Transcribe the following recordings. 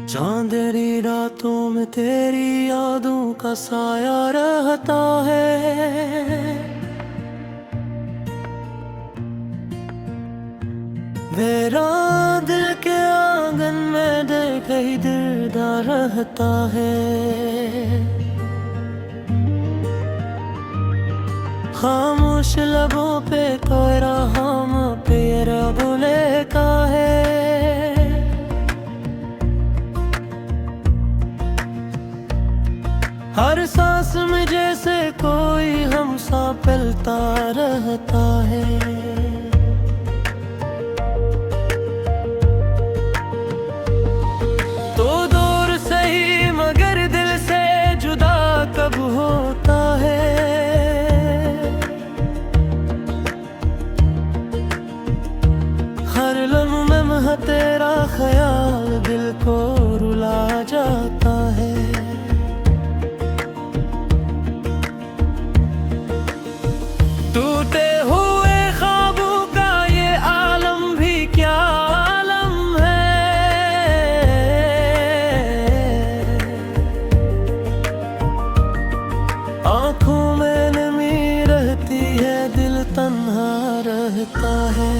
चांदनी रातों में तेरी यादों का साया रहता है। मेरा दिल के आंगन में देख ही दिलदार रहता है। खामोश लबों पे कोई राहम पे रब लिखा है। हर सांस में जैसे कोई हम सा पलता रहता है। तो दूर सही मगर दिल से जुदा कब होता है। हर लम्हा तेरा ख्याल दिल को रुला जाता है। टूटे हुए ख्वाबों का ये आलम भी क्या आलम है। आंखों में नमी रहती है, दिल तन्हा रहता है।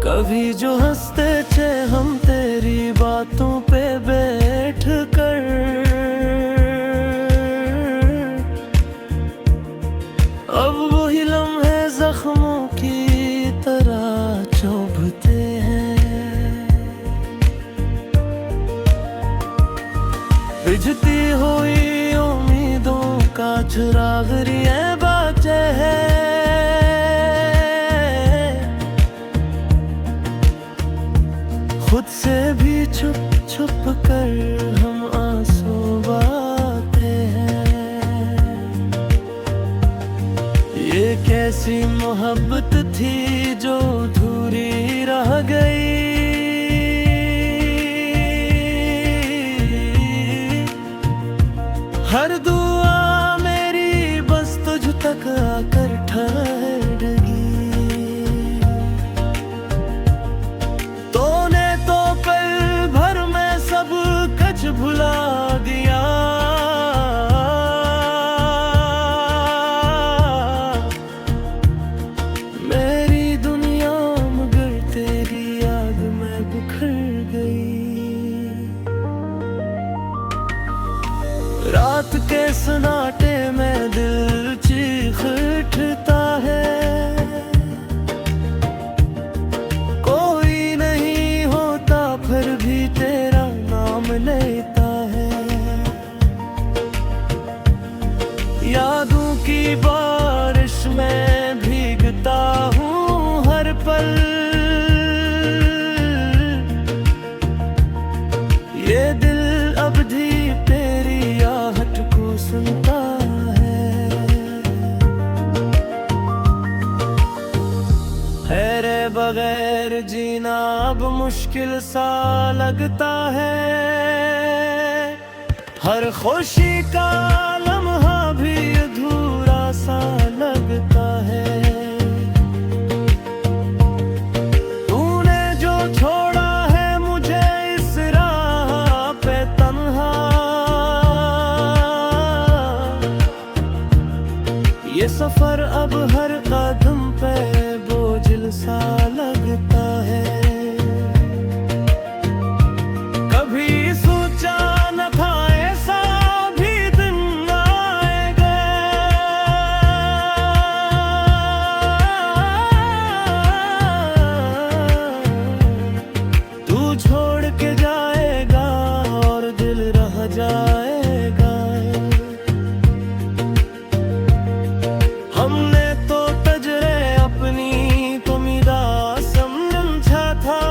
कभी जो हंसते थे हम तेरी बातों पे बैठ कर, अब वही लम्हे जख्मों की तरह चुभते हैं। बुझती हुई उम्मीदों का चिराग रिए बाजे है। खुद से भी छुप छुप कर हम आंसू बहाते हैं। ये कैसी मोहब्बत थी जो अधूरी रह गई। हर दुआ मेरी बस तुझ तक आकर ठहर गई। तूने तो पल भर में सब कुछ भुला दिया। मेरी दुनिया मगर तेरी याद में बिखर गई। रात के सन्नाटे में दिल चीख उठता है। कोई नहीं होता फिर भी तेरा नाम लेता है। यादों की बारिश में भीगता हूँ हर पल। ये दिल अब भी तेरी आहट को सुनता है रे। बगैर जीना अब मुश्किल सा लगता है। हर खुशी का लम्हा भी अधूरा सा लगता है। तूने जो छोड़ा है मुझे इस राह पे तन्हा, ये सफर अब हर कदम पे बोझिल सा लगता है। कभी सोचा न था ऐसा भी दिन आएगा। तू छोड़ के जाएगा और दिल रह जाएगा। हमने तो तजरे अपनी तुमिदा समझा था।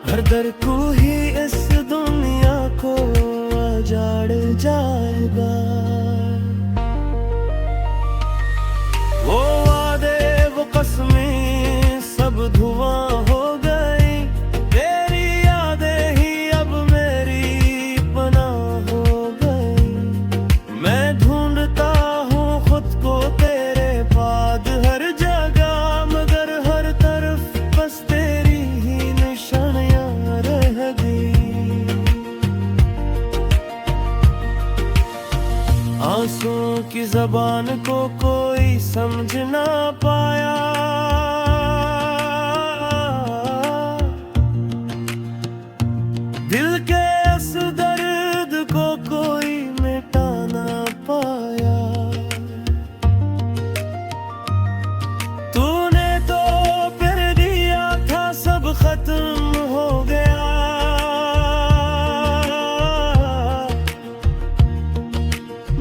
हर दर को ही इस दुनिया को उजाड़ जाएगा। वो वादे वो कसमें सब धुआं हो गई। तेरी यादें ही अब मेरी पनाह हो गई। मैं ढूंढता हूँ खुद को तेरे बाद हर जगह। आंसुओं की ज़बान को कोई समझ ना पाया, दिल के इस दर्द को कोई मिटा ना पाया। तूने तो फिर दिया था सब खत्म हो गया,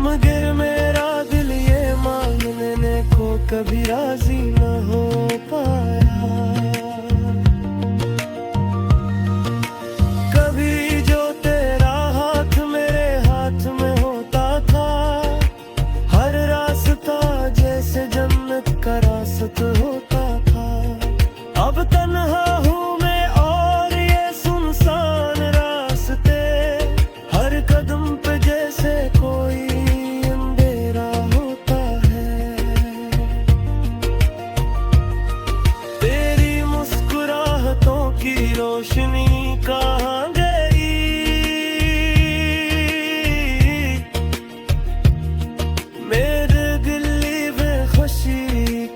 मगर मेरा दिल ये मांगने को कभी राजी न हो पाया। कभी जो तेरा हाथ मेरे हाथ में होता था, हर रास्ता जैसे जन्नत का रास्ता होता था। अब तन्हा हूँ मैं और ये सुनसान रास्ते, हर कदम पे जैसे कोई अंधेरा होता है। तेरी मुस्कुराहटों की रोशनी कहाँ गई, मेरे गिली बेखुशी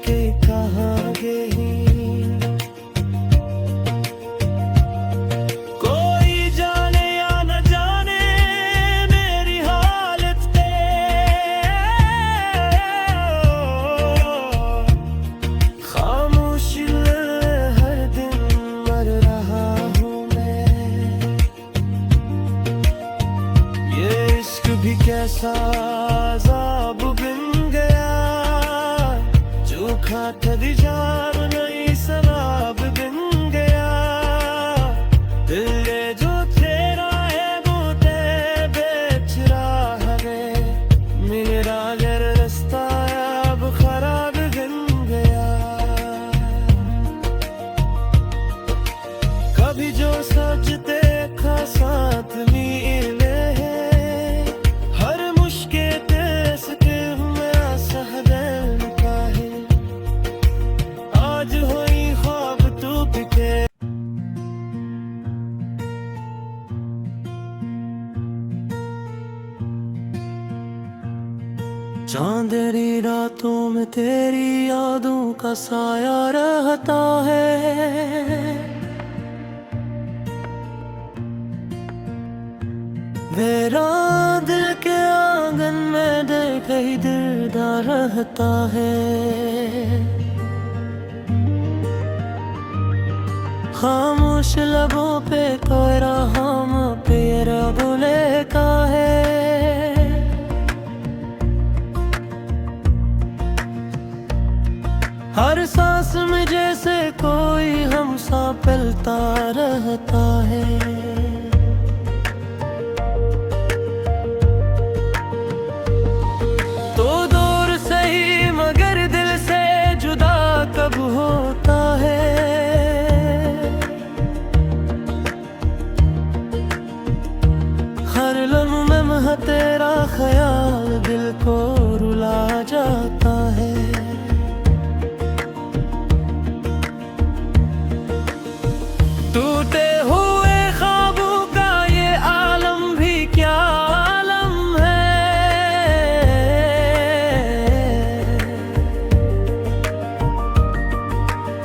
के कहाँ गई। कोई जाने या न जाने मेरी हालत पे, खामोशी हर दिन मर रहा हूँ मैं। ये इश्क भी कैसा अज़ाब बिन गया, चोखा कभी जाम नहीं शराब बिन गया। दिल ये जो तेरा है वो ते बेच रहा है, मेरा घर रास्ता अब खराब बिन गया। कभी जो सजते खा साथ मीले है, हर मुश्किल तेस के मेरा सहदन का है। आज हुई ख्वाब तू के चांदनी रातों में तेरी यादों का साया रहता है। मेरा दिल के आंगन में दिल कहीं दिलदार रहता है। खामोश लबों पे कोई राहम पेर बुले का है। हर सांस में जैसे कोई हम सा पलता रहता है। तो दूर सही मगर दिल से जुदा कब होता है। हर लम्हे में तेरा ख्याल दिल को रुला जाता है। टूटे हुए ख्वाबों का ये आलम भी क्या आलम है।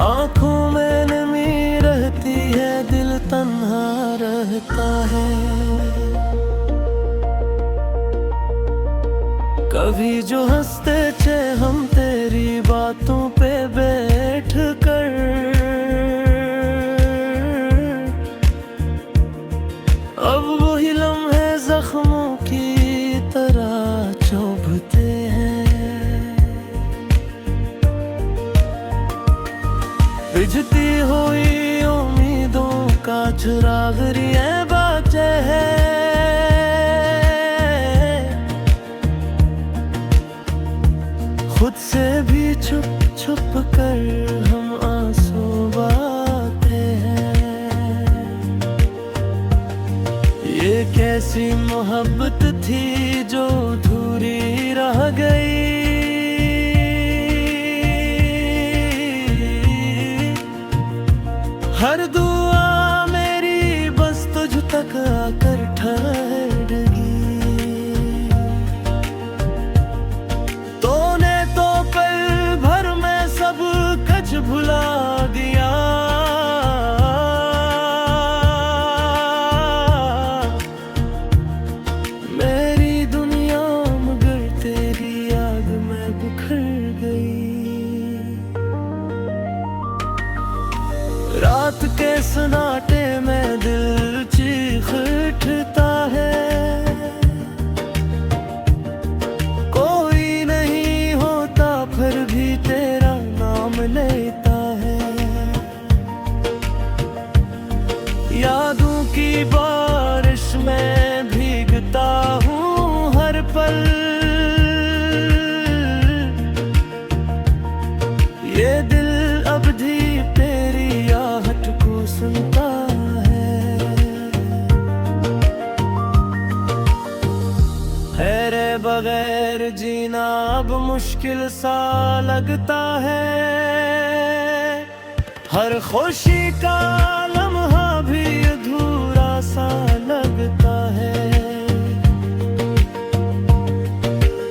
आंखों में नमी रहती है, दिल तन्हा रहता है। कभी जो हंसते थे हम तेरी बातों पे बैठ कर, अब वही लम्हे जख्मों की तरह चुभते हैं। बुझती हुई उम्मीदों का चिराग रिए बाजे है। खुद से भी छुप छुप कर हम आंसू बहाते हैं। ये कैसी मोहब्बत थी जो अधूरी रह गई। हर दुआ मेरी बस तुझ तक आकर ठहर गई। देखता हूँ हर पल, ये दिल अब भी तेरी आहट को सुनता है रे। बगैर जीना अब मुश्किल सा लगता है, हर खुशी का लम्हा भी अधूरा सा लगता है।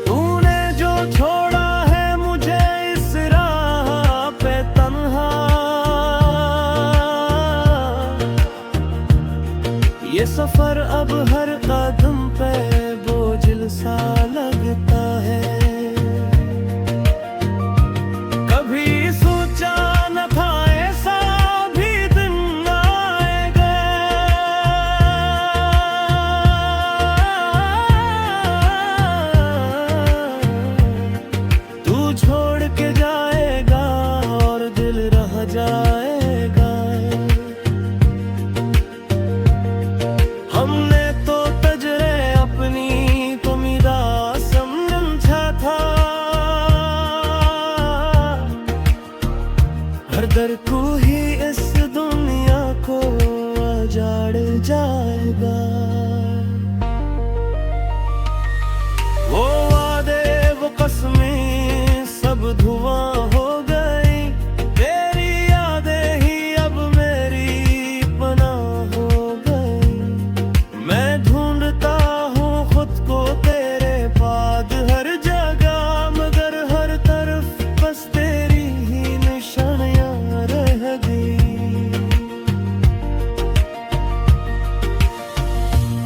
तूने जो छोड़ा है मुझे इस राह पे तन्हा, ये सफर अब हर कदम पे बोझिल सा लगता है। कभी सोचा न था ऐसा भी दिन आएगा, तू छोड़ के जाएगा और दिल रह जाएगा। हमने तो तजरे अपनी उम्मीदा समझा था, हर दर को ही इस दुनिया को उजाड़ जाएगा। वो वादे वो कसमें सब धुआं हो गई, तेरी यादें ही अब मेरी पनाह हो गई। मैं ढूंढता हूँ खुद को तेरे बाद हर जगह, मगर हर तरफ बस तेरी ही निशानियां रह गई।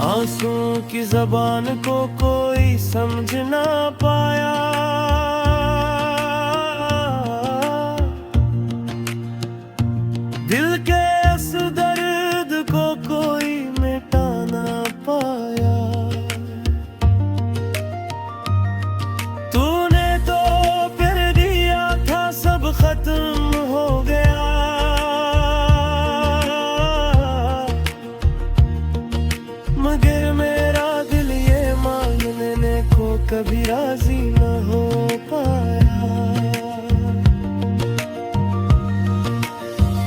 आंसुओं की ज़बान को कोई समझ ना पाया, दिल के इस दर्द को कोई मिटा ना पाया। तूने तो फिर दिया था सब खत्म हो गया, मगर मेरा दिल ये मांगने को कभी राजी न हो पाया।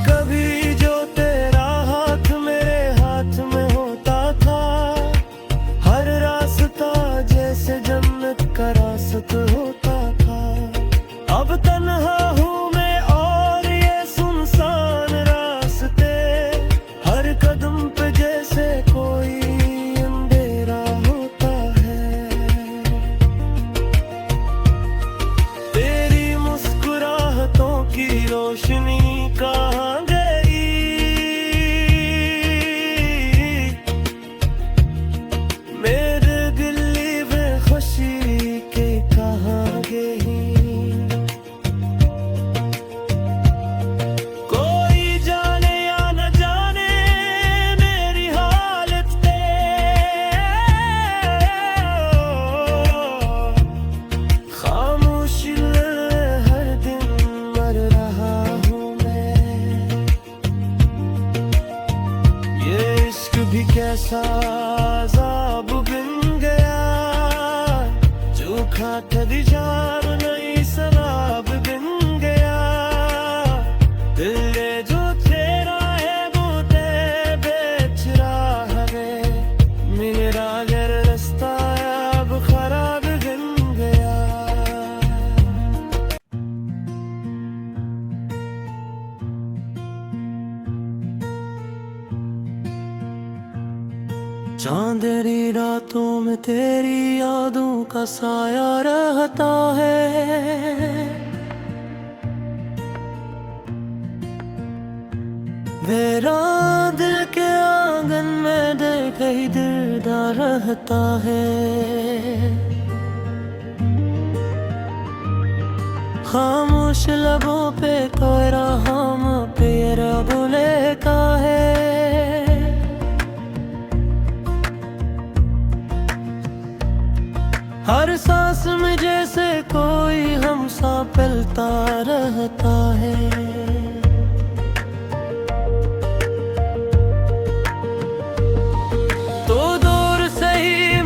कभी जो तेरा हाथ मेरे हाथ में होता था, हर रास्ता जैसे जन्नत का रास्ता होता था। अब तन्हा हूँ मैं और ये सुनसान रास्ते, हर कदम पे जैसे कोई अंधेरा होता है। तेरी मुस्कुराहटों की रोशनी कहाँ गई, मेरे गिली बेखुशी के कहाँ गई। कोई जाने या न जाने मेरी हालत पे, खामोश हर दिन मर रहा हूँ मैं। ये इश्क भी कैसा अज़ाब बन गया, चोखा ठगी जाम नहीं शराब बन गया। दिल ये जो तेरा है वो ते बेच रहा है, मेरा घर रास्ता अब खराब बन गया। चांदनी रातों में तेरी यादों का साया रहता है, मेरा दिल के आंगन में देख ही दिलदार रहता है। खामोश लबों पे कोई राहम पेर बुले का है, हर सांस में जैसे कोई हमसा पलता रहता है। तो दूर से ही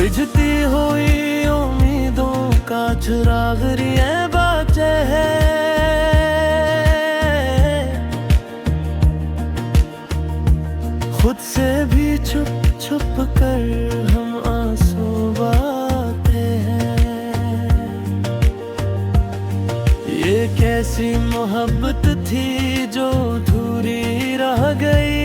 बुझती हुई उम्मीदों का चिराग रिए बाचे है। खुद से भी छुप छुप कर हम आंसू बहाते हैं। ये कैसी मोहब्बत थी जो अधूरी रह गई।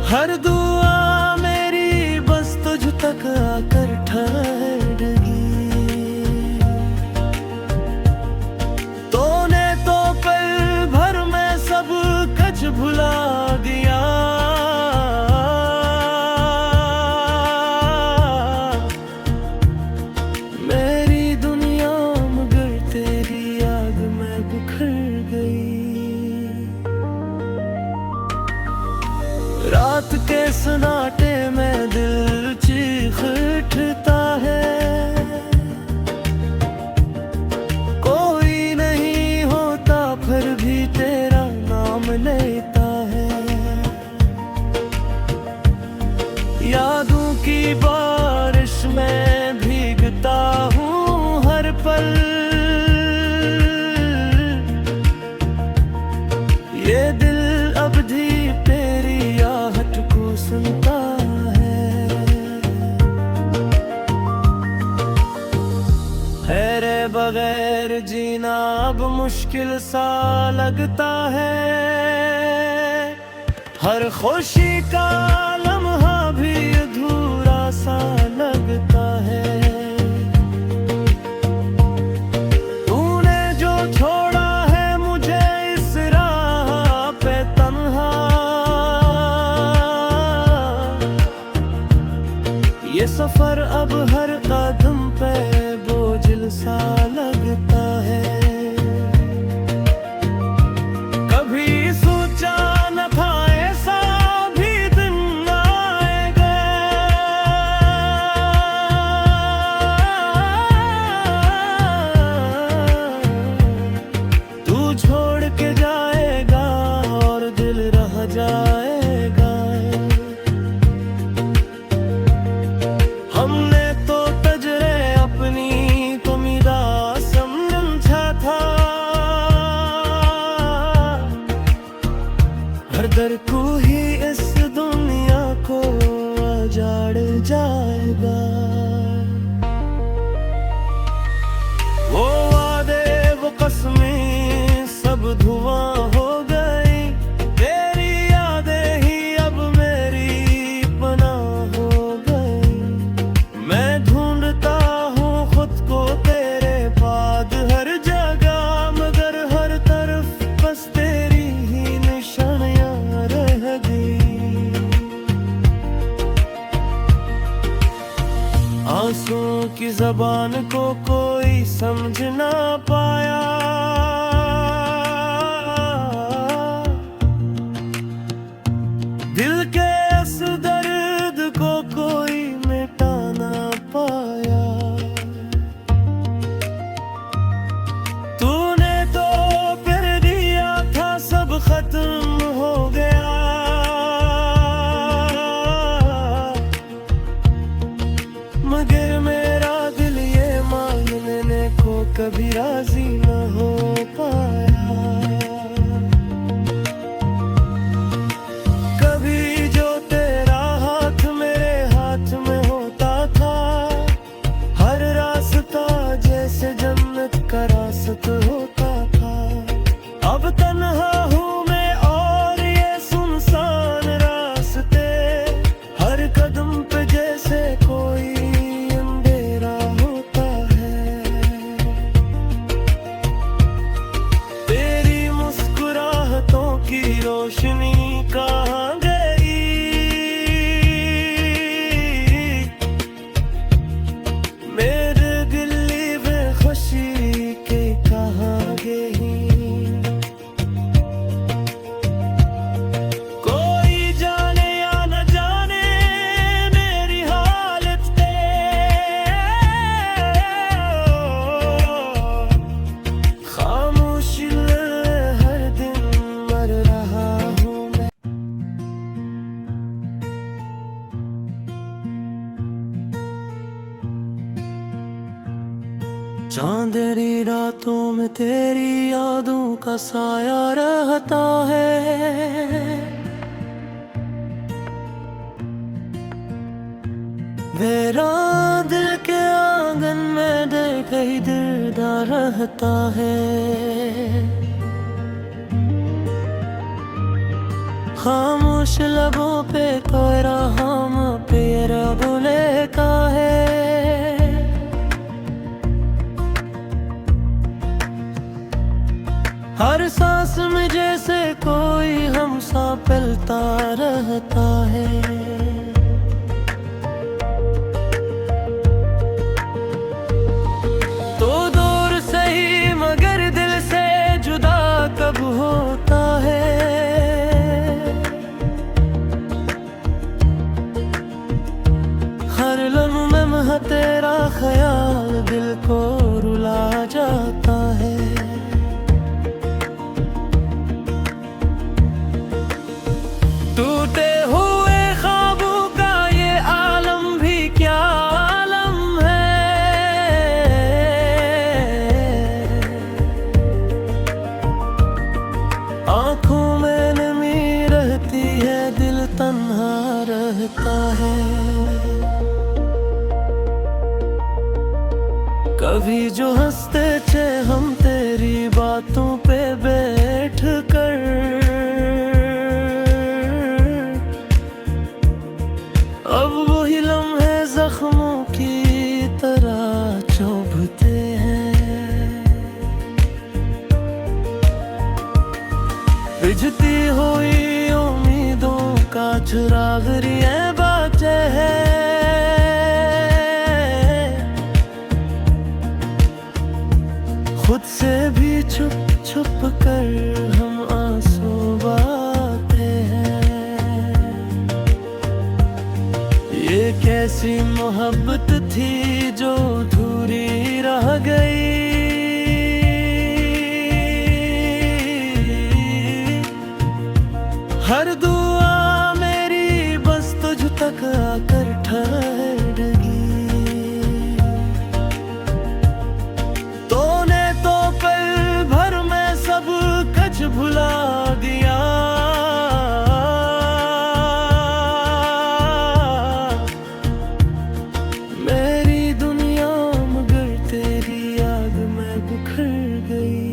हर दुआ मेरी बस तुझ तक आकर ठहर गई। तूने तो पल भर में सब कुछ भुला दिया। मेरी दुनिया मगर तेरी याद में बिखर गई। रात के सन्नाटे में दिल चीख उठता है। कोई नहीं होता फिर भी तेरा नाम लेता है। यादों की बारिश में भीगता हूँ हर पल। ये दिल अब भी तेरी आहट को सुनता है रे। बगैर जीना अब मुश्किल सा लगता है। हर खुशी का लम्हा भी अधूरा सा लगता है। तूने जो छोड़ा है मुझे इस राह पे तन्हा। ये सफर अब हर कदम पे बोझिल सा लगता है। कभी सोचा न था ऐसा भी दिन आएगा। तू छोड़ के जाएगा और दिल रह जाएगा। हमने तो तजरे अपनी उम्मीदा समझा था। हर दर को ही इस दुनिया को उजाड़ जाएगा। वो वादे वो कसमें सब धुआं हो गई। तेरी यादें ही अब मेरी पनाह हो गई। मैं ढूंढता हूँ खुद को तेरे बाद हर जगह, मगर हर तरफ बस तेरी ही निशानियां रह गई। आंसुओं की ज़बान को कोई समझ ना पाया। दिल के इस दर्द को कोई मिटा ना पाया। तूने तो फिर दिया था सब खत्म हो गया। मगर मेरा दिल ये मांगने को कभी राजी अंधेरी रातों में तेरी यादों का साया रहता है। मेरा दिल के आंगन में देख ही दिलदार रहता है। खामोश लबों पे कोई राम पेर बुले का है। हर सांस में जैसे कोई हम सा पलता रहता है। तो दूर सही मगर दिल से जुदा कब होता है। हर लम्हे में तेरा ख्याल दिल को रुला जाता है। टूटे हुए ख्वाबों का ये आलम भी क्या आलम है। आंखों में नमी रहती है, दिल तन्हा रहता है। कभी जो हंसते थे हम तेरी बातों पे बैठ कर, अब वही लम्हे जख्मों की तरह चुभते हैं। बुझती हुई उम्मीदों का चिराग रिए बाजे है। खुद से भी छुप छुप कर हम आंसू बहाते हैं। ये कैसी मोहब्बत थी जो अधूरी रह गई। हर दुआ मेरी बस तुझ तक आकर ठहर गई। तूने तो पल भर में सब कुछ भुला दिया। मेरी दुनिया मगर तेरी याद में बिखर गई।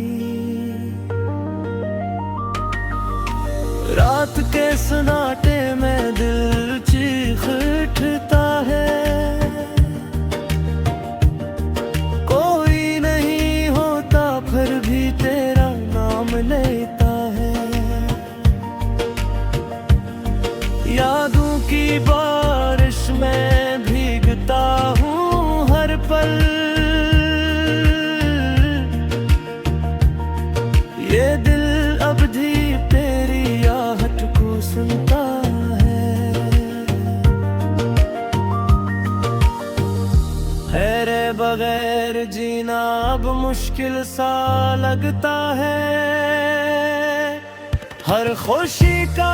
रात के सन्नाटे में दिल चीख उठता है। कोई नहीं होता फिर भी तेरा नाम लेता है। यादों की बारिश में भीगता हूँ हर पल। ये दिल अब भी तेरी आहट को सुनता है। रे बगैर जीना अब मुश्किल सा लगता है। हर खुशी का